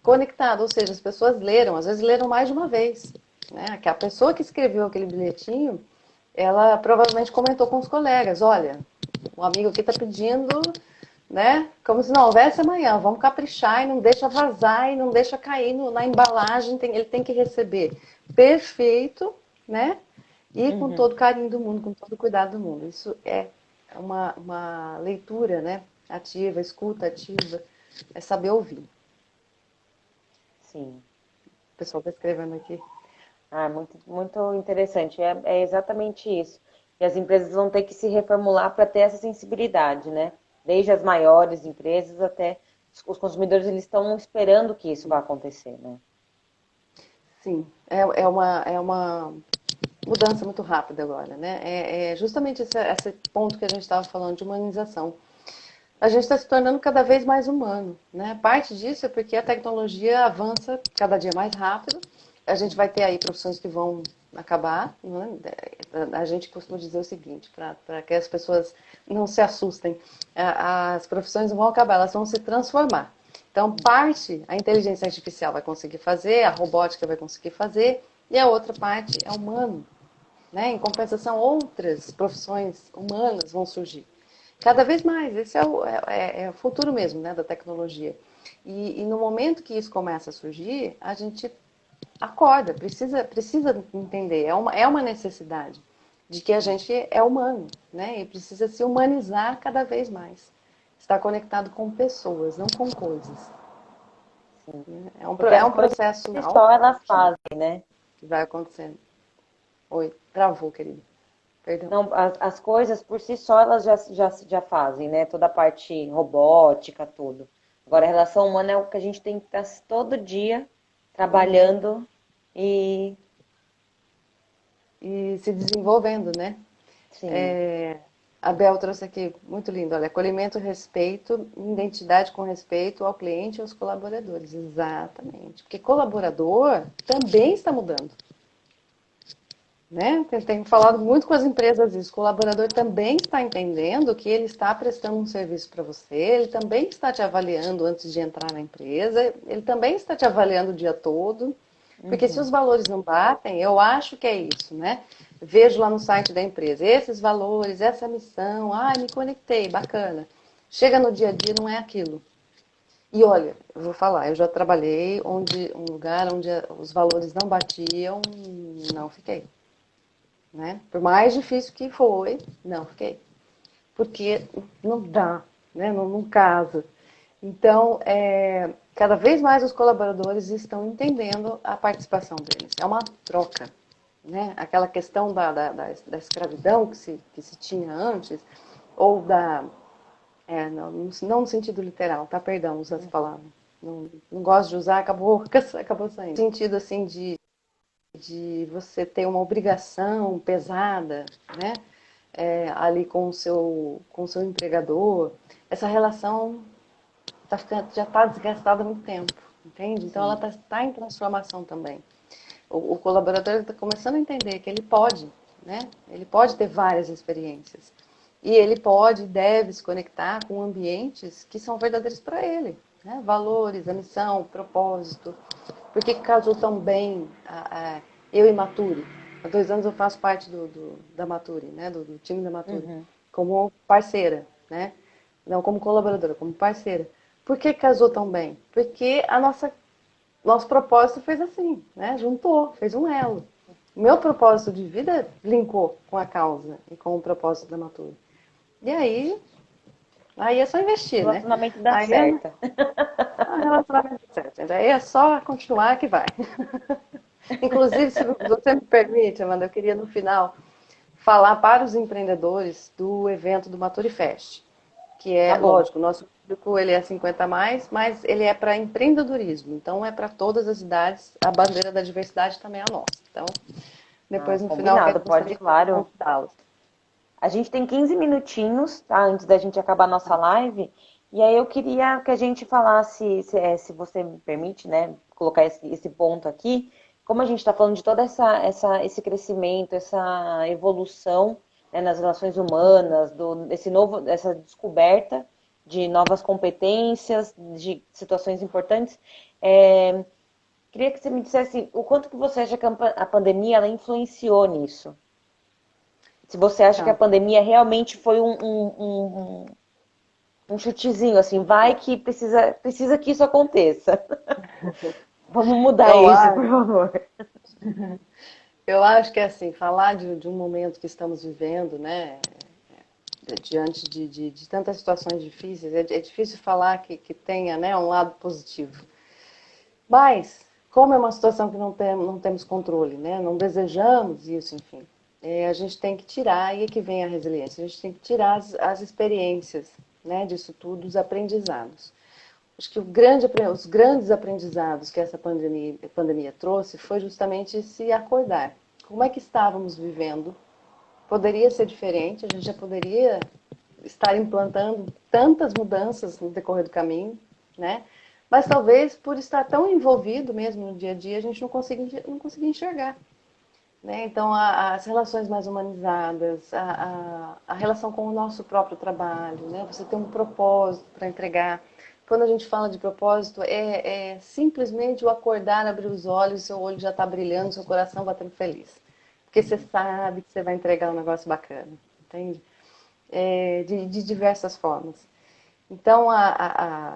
Conectado, ou seja, as pessoas leram, às vezes leram mais de uma vez. Né? Que a pessoa que escreveu aquele bilhetinho, ela provavelmente comentou com os colegas, olha, o amigo aqui está pedindo, né? Como se não houvesse amanhã. Vamos caprichar e não deixa vazar e não deixa cair na embalagem. Ele tem que receber perfeito, né? E com Uhum. todo o carinho do mundo, com todo o cuidado do mundo. Isso é uma leitura, né? Ativa, escuta ativa, é saber ouvir. O Sim. pessoal está escrevendo aqui. Ah, muito, muito interessante. É exatamente isso. E as empresas vão ter que se reformular para ter essa sensibilidade, né? Desde as maiores empresas até os consumidores, eles estão esperando que isso vá acontecer, né? Sim, é uma mudança muito rápida agora, né? É justamente esse ponto que a gente estava falando de humanização. A gente está se tornando cada vez mais humano, né? Parte disso é porque a tecnologia avança cada dia mais rápido. A gente vai ter aí profissões que vão acabar, né? A gente costuma dizer o seguinte, para que as pessoas não se assustem, as profissões não vão acabar, elas vão se transformar. Então, parte a inteligência artificial vai conseguir fazer, a robótica vai conseguir fazer, e a outra parte é humano, né? Em compensação, outras profissões humanas vão surgir. Cada vez mais, esse é o futuro mesmo, né, da tecnologia. E no momento que isso começa a surgir, a gente acorda, precisa entender, é uma necessidade de que a gente é humano, né, e precisa se humanizar cada vez mais. Estar conectado com pessoas, não com coisas. Sim. Né? Porque É as um coisas processo por si só elas fazem, né? que vai acontecendo. Oi, travou, querido. Perdão. Não, as coisas por si só elas já fazem, né? Toda a parte robótica, tudo. Agora, a relação humana é o que a gente tem que estar todo dia trabalhando e, E se desenvolvendo, né? sim. A Bel trouxe aqui, muito lindo, olha, acolhimento, respeito, identidade com respeito ao cliente e aos colaboradores. Exatamente. Porque colaborador também está mudando. Né? Tenho falado muito com as empresas isso. O colaborador também está entendendo que ele está prestando um serviço para você, ele também está te avaliando antes de entrar na empresa, ele também está te avaliando o dia todo. Porque se os Uhum. valores não batem, eu acho que é isso, né? Vejo lá no site da empresa, esses valores, essa missão, me conectei, bacana. Chega no dia a dia, não é aquilo. E olha, eu vou falar, eu já trabalhei um lugar onde os valores não batiam, não fiquei. Né? Por mais difícil que foi, não fiquei. Porque não dá, né? Não casa. Então, cada vez mais os colaboradores estão entendendo a participação deles. É uma troca. Né? Aquela questão da escravidão que se tinha antes, ou não no sentido literal, tá? Perdão, usar essa palavra. Não gosto de usar, acabou saindo. No sentido assim de você ter uma obrigação pesada, né? Ali com o seu empregador. Essa relação já está desgastada há muito tempo, entende? Então ela Sim. está em transformação também. O colaborador está começando a entender que ele pode, né? Ele pode ter várias experiências. E ele pode e deve se conectar com ambientes que são verdadeiros para ele. Né? Valores, a missão, o propósito. Por que casou tão bem eu e Maturi? Há 2 anos eu faço parte da Maturi, né? do time da Maturi, Uhum. como parceira, né? Não como colaboradora, como parceira. Por que casou tão bem? Porque nosso propósito fez assim, né? Juntou, fez um elo. Meu propósito de vida linkou com a causa e com o propósito da Maturi. E aí é só investir, né? Relacionamento dá Aí é certo. relacionamento certo. Aí é só continuar que vai. Inclusive, se você me permite, Amanda, eu queria no final falar para os empreendedores do evento do Maturifest, que Tá é, bom. lógico, o nosso público ele é 50 a mais, mas ele é para empreendedorismo, então é para todas as idades, a bandeira da diversidade também é a nossa. Então, Ah, depois no final combinado, eu pode, gostaria de claro. convidá-los. A gente tem 15 minutinhos, tá? Antes da gente acabar a nossa live. E aí eu queria que a gente falasse, se você me permite, né, colocar esse ponto aqui, como a gente está falando de toda esse crescimento, essa evolução, né, nas relações humanas, essa descoberta de novas competências, de situações importantes, queria que você me dissesse o quanto que você acha que a pandemia ela influenciou nisso. Se você acha que a Tá. pandemia realmente foi um chutezinho, assim, vai que precisa que isso aconteça. Vamos mudar Eu isso, por acho, favor. eu acho que é assim, falar de um momento que estamos vivendo, né? Diante de tantas situações difíceis, é difícil falar que tenha, né, um lado positivo. Mas, como é uma situação que não temos controle, né, não desejamos isso, enfim, a gente tem que tirar, e é que vem a resiliência, a gente tem que tirar as experiências, né, disso tudo, os aprendizados. Acho que os grandes aprendizados que essa pandemia trouxe foi justamente se acordar. Como é que estávamos vivendo? Poderia ser diferente, a gente já poderia estar implantando tantas mudanças no decorrer do caminho, né? Mas talvez por estar tão envolvido mesmo no dia a dia, a gente não conseguia enxergar. Né? Então, as relações mais humanizadas, a relação com o nosso próprio trabalho, né? Você tem um propósito para entregar. Quando a gente fala de propósito, é simplesmente o acordar, abrir os olhos, seu olho já está brilhando, seu coração batendo feliz. Porque você sabe que você vai entregar um negócio bacana, entende? De diversas formas. Então,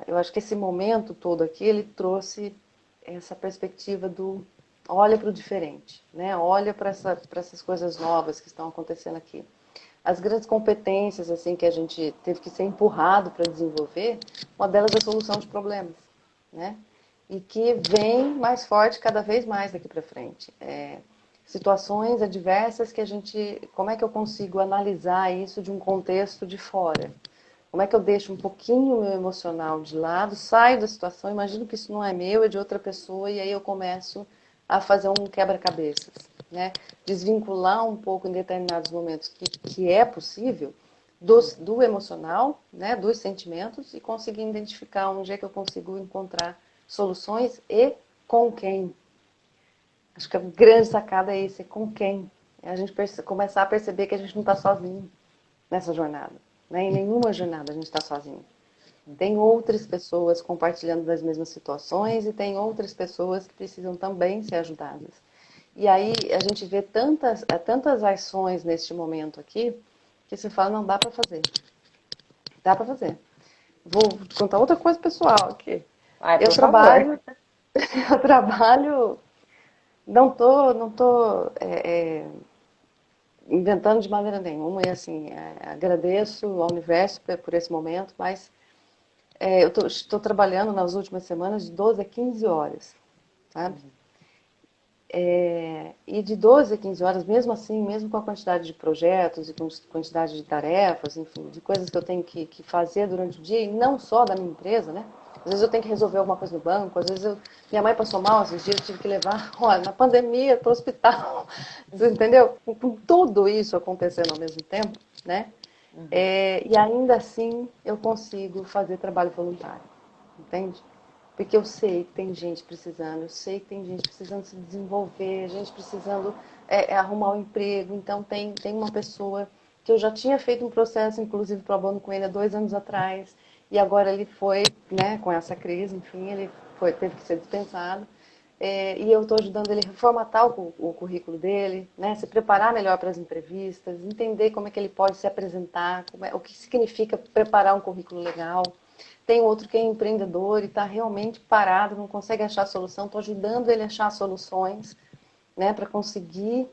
eu acho que esse momento todo aqui, ele trouxe essa perspectiva do olha para o diferente, né? Olha para essas coisas novas que estão acontecendo aqui. As grandes competências assim que a gente teve que ser empurrado para desenvolver, uma delas é a solução de problemas, né? E que vem mais forte cada vez mais daqui para frente. Situações adversas que a gente, como é que eu consigo analisar isso de um contexto de fora? Como é que eu deixo um pouquinho o meu emocional de lado, saio da situação, imagino que isso não é meu, é de outra pessoa, e aí eu começo a fazer um quebra-cabeças, né? Desvincular um pouco em determinados momentos que é possível do emocional, né? Dos sentimentos, e conseguir identificar onde é que eu consigo encontrar soluções e com quem. Acho que a grande sacada é isso, é com quem. É a gente começar a perceber que a gente não está sozinho nessa jornada. Né? Em nenhuma jornada a gente está sozinho. Tem outras pessoas compartilhando das mesmas situações e tem outras pessoas que precisam também ser ajudadas. E aí a gente vê tantas ações neste momento aqui que você fala, não, dá para fazer. Dá para fazer. Vou contar outra coisa pessoal aqui. Ai, Eu por favor. trabalho, eu trabalho, não tô inventando de maneira nenhuma e assim, agradeço ao universo por esse momento, mas eu estou trabalhando nas últimas semanas de 12 a 15 horas, sabe? E de 12 a 15 horas, mesmo assim, mesmo com a quantidade de projetos e com a quantidade de tarefas, enfim, de coisas que eu tenho que fazer durante o dia, e não só da minha empresa, né? Às vezes eu tenho que resolver alguma coisa no banco, às vezes minha mãe passou mal esses dias, eu tive que levar, olha, na pandemia, para o hospital, você entendeu? Com tudo isso acontecendo ao mesmo tempo, né? E ainda assim eu consigo fazer trabalho voluntário, entende? Porque eu sei que tem gente precisando, eu sei que tem gente precisando se desenvolver, gente precisando arrumar um emprego. Então tem uma pessoa que eu já tinha feito um processo, inclusive pro bono com ele há 2 anos atrás, e agora ele foi, né, com essa crise, enfim, teve que ser dispensado. E eu estou ajudando ele a reformatar o currículo dele, né, se preparar melhor para as entrevistas, entender como é que ele pode se apresentar, o que significa preparar um currículo legal. Tem outro que é empreendedor e está realmente parado, não consegue achar solução. Estou ajudando ele a achar soluções, né, para conseguir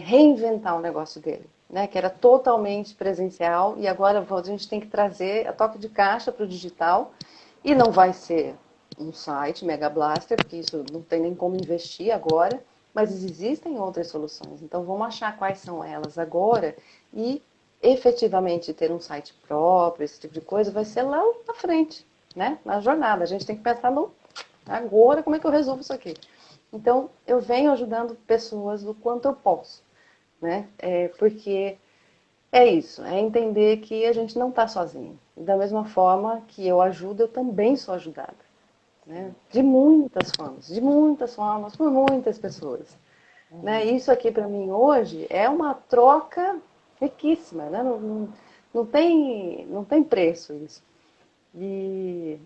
reinventar o negócio dele, né, que era totalmente presencial e agora a gente tem que trazer a toque de caixa para o digital e não vai ser um site Mega Blaster, porque isso não tem nem como investir agora, mas existem outras soluções. Então vamos achar quais são elas agora e efetivamente ter um site próprio, esse tipo de coisa, vai ser lá na frente, né? Na jornada. A gente tem que pensar no agora, como é que eu resolvo isso aqui? Então, eu venho ajudando pessoas do quanto eu posso, né? Porque é isso, é entender que a gente não está sozinho. E da mesma forma que eu ajudo, eu também sou ajudada. Né? De muitas formas, por muitas pessoas. Né? Isso aqui para mim hoje é uma troca riquíssima, né? Não tem preço isso. E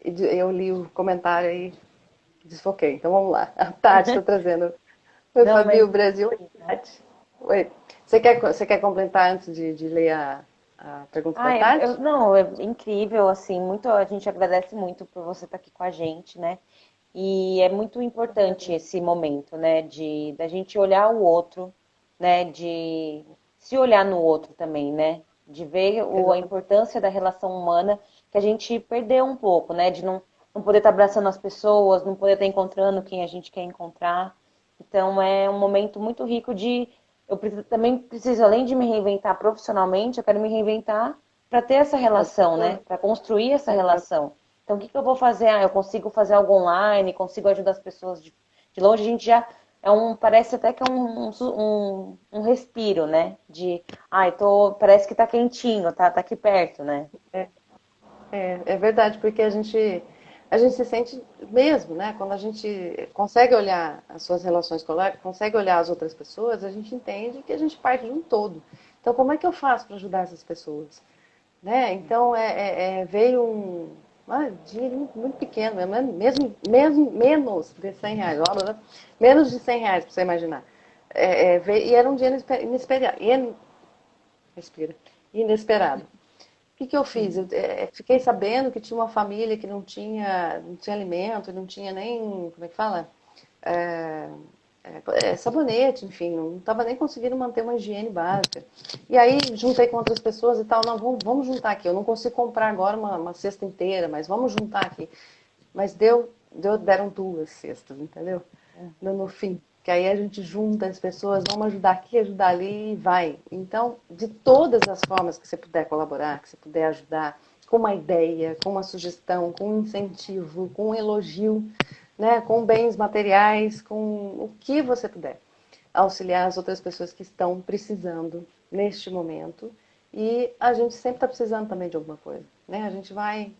eu li o comentário aí, desfoquei. Então vamos lá. A Tati está trazendo. Oi, Não, Fabi, mas o Brasil. Oi, Tati. Oi. Você quer completar antes de ler a a pergunta da Tati? Não, é incrível, assim, muito, a gente agradece muito por você estar aqui com a gente, né? E é muito importante esse momento, né, de da gente olhar o outro, né, de se olhar no outro também, né, de ver a Exatamente. importância da relação humana que a gente perdeu um pouco, né, de não poder estar abraçando as pessoas, não poder estar encontrando quem a gente quer encontrar. Então é um momento muito rico de também preciso, além de me reinventar profissionalmente, eu quero me reinventar para ter essa As relação, né, pessoas, para construir essa exato. relação. Então, o que que eu vou fazer? Eu consigo fazer algo online, consigo ajudar as pessoas de longe. A gente já parece até que é um respiro, né? Parece que tá quentinho, tá aqui perto, né? É verdade, porque a gente se sente mesmo, né? Quando a gente consegue olhar as suas relações escolares, consegue olhar as outras pessoas, a gente entende que a gente parte de um todo. Então, como é que eu faço para ajudar essas pessoas? Né? Então, veio dinheiro muito pequeno, mesmo menos de R$ 100, olha, menos de R$ 100, para você imaginar. E era um dinheiro inesperado, respira, inesperado. O que eu fiz? Eu fiquei sabendo que tinha uma família que não tinha alimento, não tinha nem, como é que fala? É, sabonete, enfim, não estava nem conseguindo manter uma higiene básica. E aí juntei com outras pessoas e tal, não, vamos juntar aqui. Eu não consigo comprar agora uma cesta inteira, mas vamos juntar aqui. Mas deram 2 cestas, entendeu? No fim. Que aí a gente junta as pessoas, vamos ajudar aqui, ajudar ali e vai. Então, de todas as formas que você puder colaborar, que você puder ajudar, com uma ideia, com uma sugestão, com um incentivo, com um elogio, né, com bens materiais, com o que você puder, auxiliar as outras pessoas que estão precisando neste momento. E a gente sempre está precisando também de alguma coisa, né? A gente vai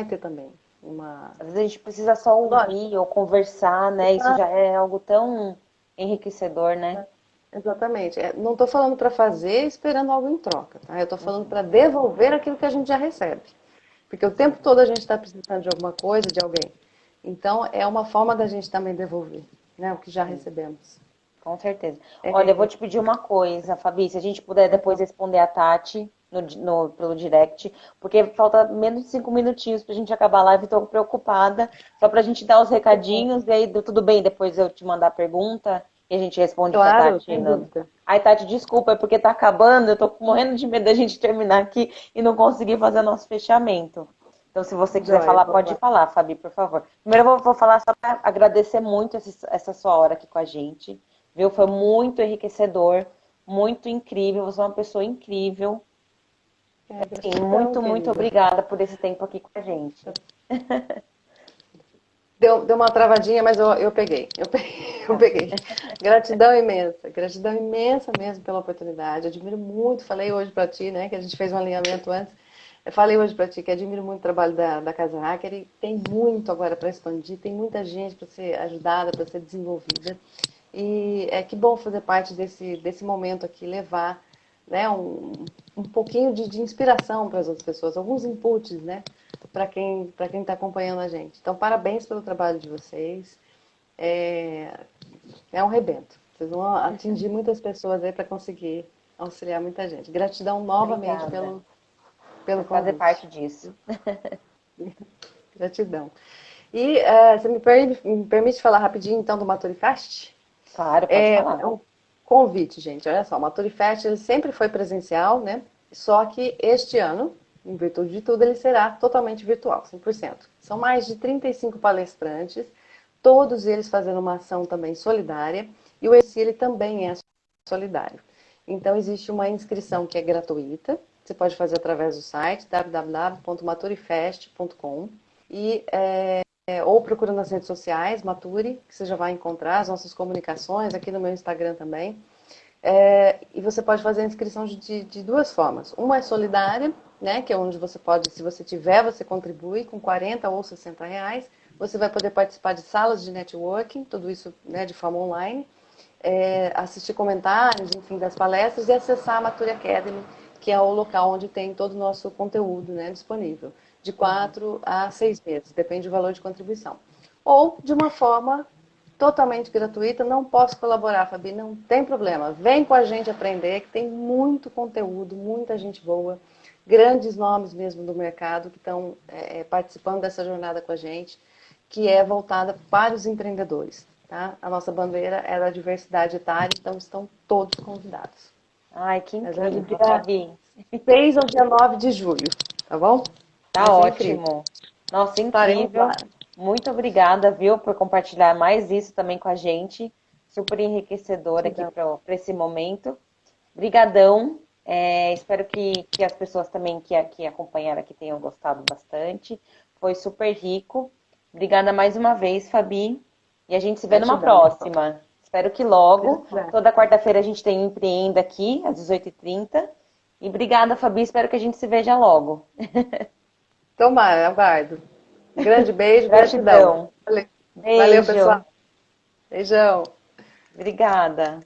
ter também uma. Às vezes a gente precisa só Lógico, ouvir ou conversar, né? Isso já é algo tão enriquecedor, né? exatamente. Não estou falando para fazer esperando algo em troca, tá? Eu estou falando para devolver aquilo que a gente já recebe. Porque o tempo todo a gente está precisando de alguma coisa, de alguém. Então, é uma forma da gente também devolver, né? O que já Sim. recebemos. Com certeza. Olha, eu vou É, te pedir uma coisa, Fabi, se a gente puder depois então, responder a Tati pelo direct, porque falta menos de 5 minutinhos pra gente acabar a live, tô preocupada, só pra gente dar os recadinhos, e aí tudo bem depois eu te mandar a pergunta e a gente responde pra claro, Tati. sem dúvida. Ai, Tati, desculpa, é porque tá acabando, eu tô morrendo de medo da gente terminar aqui e não conseguir fazer nosso fechamento. Então, se você quiser Joia, falar, vamos pode lá. falar, Fabi, por favor. Primeiro, eu vou falar só para agradecer muito essa sua hora aqui com a gente, viu? Foi muito enriquecedor, muito incrível. Você é uma pessoa incrível. Sim, Gratidão, muito, muito querida. obrigada por esse tempo aqui com a gente. Deu uma travadinha, mas eu peguei. Eu peguei, eu Tá. peguei. Gratidão imensa mesmo pela oportunidade. Admiro muito, falei hoje para ti, né, que a gente fez um alinhamento antes. Eu falei hoje para ti que admiro muito o trabalho da Casa Hacker e tem muito agora para expandir, tem muita gente para ser ajudada, para ser desenvolvida. E que bom fazer parte desse momento aqui, levar, né, um pouquinho de inspiração para as outras pessoas, alguns inputs, né, para quem está acompanhando a gente. Então, parabéns pelo trabalho de vocês. É, é um rebento. Vocês vão atingir muitas pessoas aí para conseguir auxiliar muita gente. Gratidão novamente Obrigada pelo por fazer convite. parte disso. Gratidão. E você me permite falar rapidinho então do Maturifest? Claro, pode É falar. um convite, gente. Olha só, o Maturifest ele sempre foi presencial, né? Só que este ano, em virtude de tudo, ele será totalmente virtual, 100%. São mais de 35 palestrantes, todos eles fazendo uma ação também solidária, e o ESI ele também é solidário. Então, existe uma inscrição que é gratuita, você pode fazer através do site www.maturifest.com e ou procura nas redes sociais, Maturi, que você já vai encontrar as nossas comunicações, aqui no meu Instagram também. E você pode fazer a inscrição de 2 formas. Uma é solidária, né, que é onde você pode, se você tiver, você contribui com 40 ou 60 reais. Você vai poder participar de salas de networking, tudo isso, né, de forma online, assistir comentários, enfim, das palestras e acessar a Maturi Academy, que é o local onde tem todo o nosso conteúdo, né, disponível, de 4 a 6 meses, depende do valor de contribuição. Ou de uma forma totalmente gratuita, não posso colaborar, Fabi, não tem problema. Vem com a gente aprender, que tem muito conteúdo, muita gente boa. grandes nomes mesmo do mercado que estão participando dessa jornada com a gente, que é voltada para os empreendedores. Tá? A nossa bandeira é da diversidade etária, então estão todos convidados. Ai, que Mas é do incrível, dia Fabi. 6 ao dia 9 de julho, tá bom? Tá Vai ser incrível. ótimo. Nossa, Estaremos incrível. lá. Muito obrigada, viu, por compartilhar mais isso também com a gente. Super enriquecedor aqui Gratidão. para esse momento. Brigadão. Espero que as pessoas também que acompanharam aqui tenham gostado bastante. Foi super rico. Obrigada mais uma vez, Fabi. E a gente se vê numa Gratidão, pessoal. próxima. Espero que logo. Gratidão. Toda quarta-feira a gente tem Empreenda aqui, às 18h30. E obrigada, Fabi. Espero que a gente se veja logo. Tomara, aguardo. Um grande beijo, gratidão. Gratidão. Valeu, Beijo. pessoal. Beijão. Obrigada.